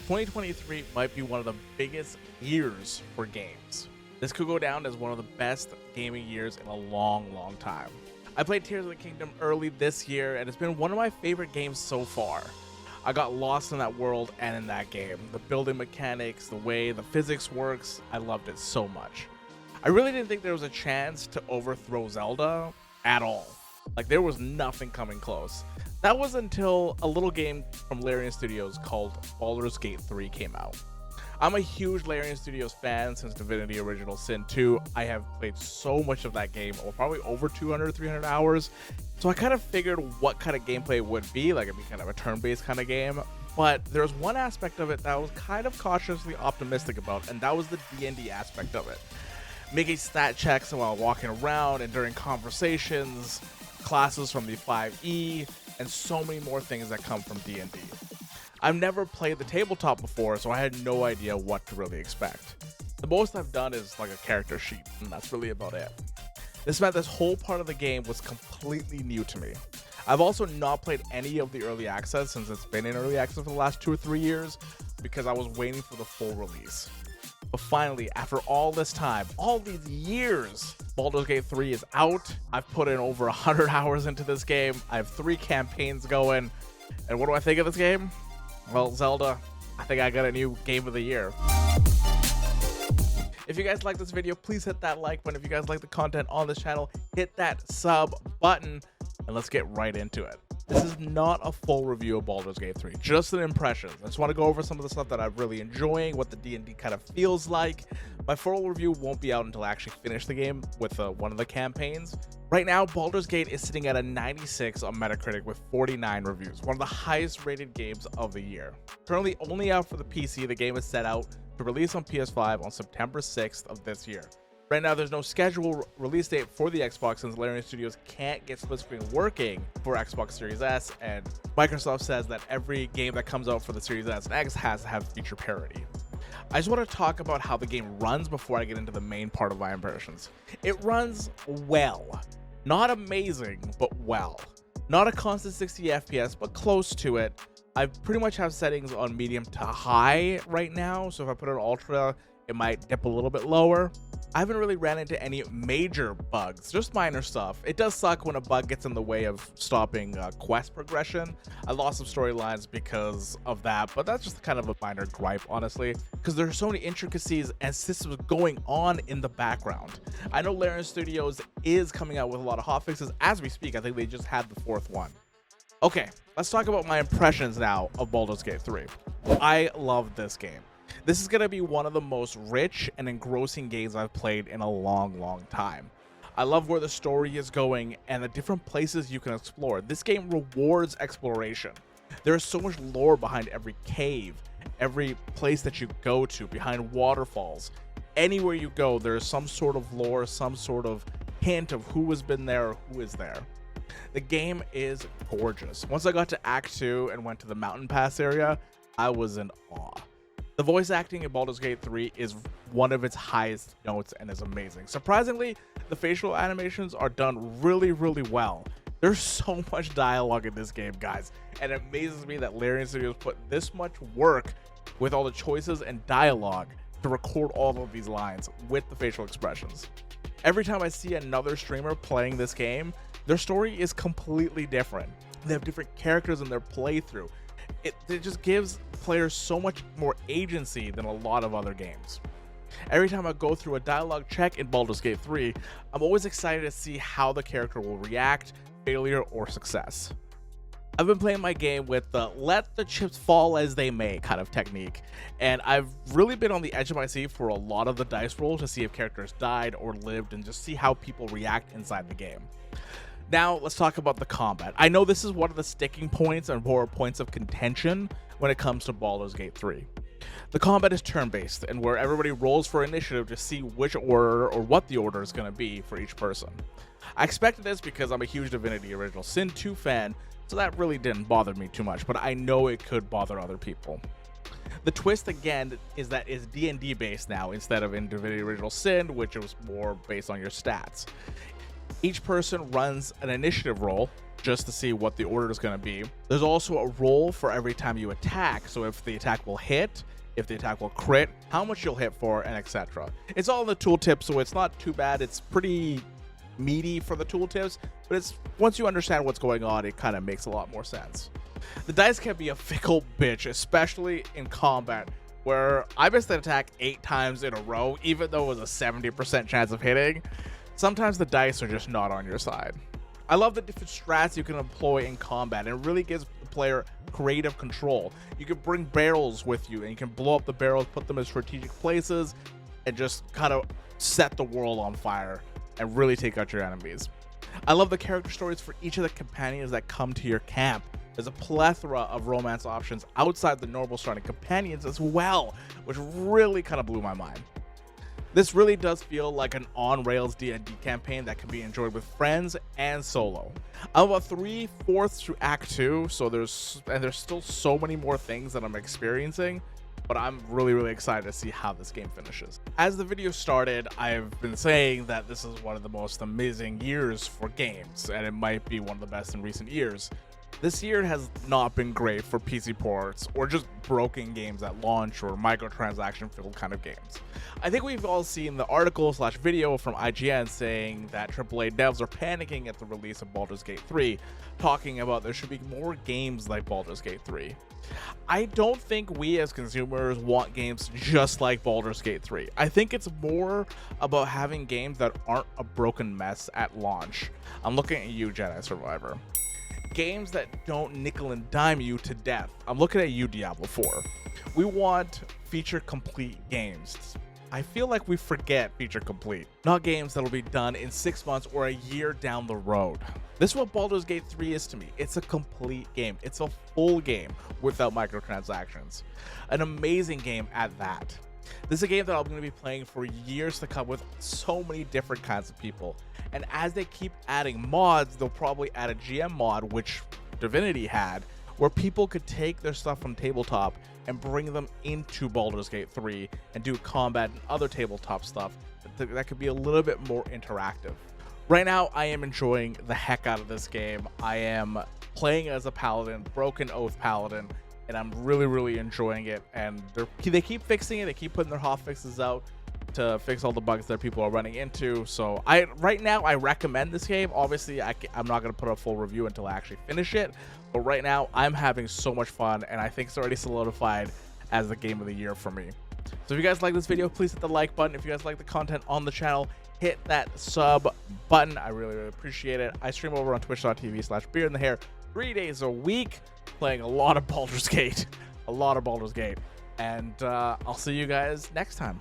2023 might be one of the biggest years for games. This could go down as one of the best gaming years in a long time. I played Tears of the Kingdom early this year, and it's been one of my favorite games so far. I got lost in that world and in that game. The building mechanics, the way the physics works, I loved it so much. I really didn't think there was a chance to overthrow Zelda at all. Like, there was nothing coming close. That was until a little game from Larian Studios called Baldur's Gate 3 came out. I'm a huge Larian Studios fan since Divinity Original Sin 2. I have played so much of that game, or probably over 200, 300 hours. So I kind of figured what kind of gameplay it would be, like it'd be kind of a turn-based kind of game. But there's one aspect of it that I was kind of cautiously optimistic about, and that was the D&D aspect of it. Making stat checks while walking around and during conversations, classes from the 5e, and so many more things that come from D&D. I've never played the tabletop before, so I had no idea what to really expect. The most I've done is like a character sheet, and that's really about it. This meant this whole part of the game was completely new to me. I've also not played any of the early access since it's been in early access for the last 2 or 3 years because I was waiting for the full release. But finally, after all this time, all these years, Baldur's Gate 3 is out. I've put in over 100 hours into this game. I have 3 campaigns going. And what do I think of this game? Well, Zelda, I think I got a new Game of the Year. If you guys like this video, please hit that like button. If you guys like the content on this channel, hit that sub button, and let's get right into it. This is not a full review of Baldur's Gate 3, just an impression. I just want to go over some of the stuff that I'm really enjoying, what the D&D kind of feels like. My full review won't be out until I actually finish the game with one of the campaigns. Right now, Baldur's Gate is sitting at a 96 on Metacritic with 49 reviews, one of the highest rated games of the year. Currently only out for the PC, the game is set out to release on PS5 on September 6th of this year. Right now, there's no scheduled release date for the Xbox since Larian Studios can't get split screen working for Xbox Series S, and Microsoft says that every game that comes out for the Series S and X has to have feature parity. I just want to talk about how the game runs before I get into the main part of my impressions. It runs well. Not amazing, but well. Not a constant 60 FPS, but close to it. I pretty much have settings on medium to high right now, so if I put it on ultra, it might dip a little bit lower. I haven't really ran into any major bugs, just minor stuff. It does suck when a bug gets in the way of stopping quest progression. I lost some storylines because of that, but that's just kind of a minor gripe, honestly, because there's so many intricacies and systems going on in the background. I know Larian Studios is coming out with a lot of hotfixes as we speak. I think they just had the 4th one. Okay, let's talk about my impressions now of Baldur's Gate 3. I love this game. This is going to be one of the most rich and engrossing games I've played in a long time. I love where the story is going and the different places you can explore. This game rewards exploration. There is so much lore behind every cave, every place that you go to, behind waterfalls. Anywhere you go, there is some sort of lore, some sort of hint of who has been there or who is there. The game is gorgeous. Once I got to Act 2 and went to the Mountain Pass area, I was in awe. The voice acting in Baldur's Gate 3 is one of its highest notes and is amazing. Surprisingly, the facial animations are done really well. There's so much dialogue in this game, guys, and it amazes me that Larian Studios put this much work with all the choices and dialogue to record all of these lines with the facial expressions. Every time I see another streamer playing this game, their story is completely different. They have different characters in their playthrough. It just gives players so much more agency than a lot of other games. Every time I go through a dialogue check in Baldur's Gate 3, I'm always excited to see how the character will react, failure or success. I've been playing my game with the let the chips fall as they may kind of technique, and I've really been on the edge of my seat for a lot of the dice rolls to see if characters died or lived and just see how people react inside the game. Now, let's talk about the combat. I know this is one of the sticking points and more points of contention when it comes to Baldur's Gate 3. The combat is turn-based, and where everybody rolls for initiative to see which order or what the order is going to be for each person. I expected this because I'm a huge Divinity Original Sin 2 fan, so that really didn't bother me too much, but I know it could bother other people. The twist, again, is that it's D&D based now instead of in Divinity Original Sin, which was more based on your stats. Each person runs an initiative roll, just to see what the order is going to be. There's also a roll for every time you attack, so if the attack will hit, if the attack will crit, how much you'll hit for, and etc. It's all in the tooltip, so it's not too bad. It's pretty meaty for the tooltips, but it's once you understand what's going on, it kind of makes a lot more sense. The dice can be a fickle bitch, especially in combat, where I missed an attack 8 times in a row, even though it was a 70% chance of hitting. Sometimes the dice are just not on your side. I love the different strats you can employ in combat, and it really gives the player creative control. You can bring barrels with you, and you can blow up the barrels, put them in strategic places, and just kind of set the world on fire and really take out your enemies. I love the character stories for each of the companions that come to your camp. There's a plethora of romance options outside the normal starting companions as well, which really kind of blew my mind. This really does feel like an on-rails D&D campaign that can be enjoyed with friends and solo. I'm about 3/4 through Act 2, so there's still so many more things that I'm experiencing, but I'm really excited to see how this game finishes. As the video started, I've been saying that this is one of the most amazing years for games, and it might be one of the best in recent years. This year has not been great for PC ports or just broken games at launch or microtransaction filled kind of games. I think we've all seen the article/video from IGN saying that AAA devs are panicking at the release of Baldur's Gate 3, talking about there should be more games like Baldur's Gate 3. I don't think we as consumers want games just like Baldur's Gate 3. I think it's more about having games that aren't a broken mess at launch. I'm looking at you, Jedi Survivor. Games that don't nickel and dime you to death. I'm looking at you, Diablo 4. We want feature complete games. I feel like we forget feature complete, not games that'll be done in 6 months or a year down the road. This is what Baldur's Gate 3 is to me. It's a complete game. It's a full game without microtransactions. An amazing game at that. This is a game that I'm going to be playing for years to come with so many different kinds of people. And as they keep adding mods, they'll probably add a GM mod, which Divinity had, where people could take their stuff from tabletop and bring them into Baldur's Gate 3 and do combat and other tabletop stuff that could be a little bit more interactive. Right now, I am enjoying the heck out of this game. I am playing as a paladin, Broken Oath paladin, and I'm really enjoying it. And they keep fixing it. They keep putting their hotfixes out to fix all the bugs that people are running into. So right now I recommend this game. Obviously I'm not going to put a full review until I actually finish it, but right now I'm having so much fun, and I think it's already solidified as the game of the year for me. So if you guys like this video, please hit the like button. If you guys like the content on the channel, hit that sub button. I really appreciate it. I stream over on twitch.tv/beardinthehair 3 days a week, playing a lot of Baldur's Gate, and I'll see you guys next time.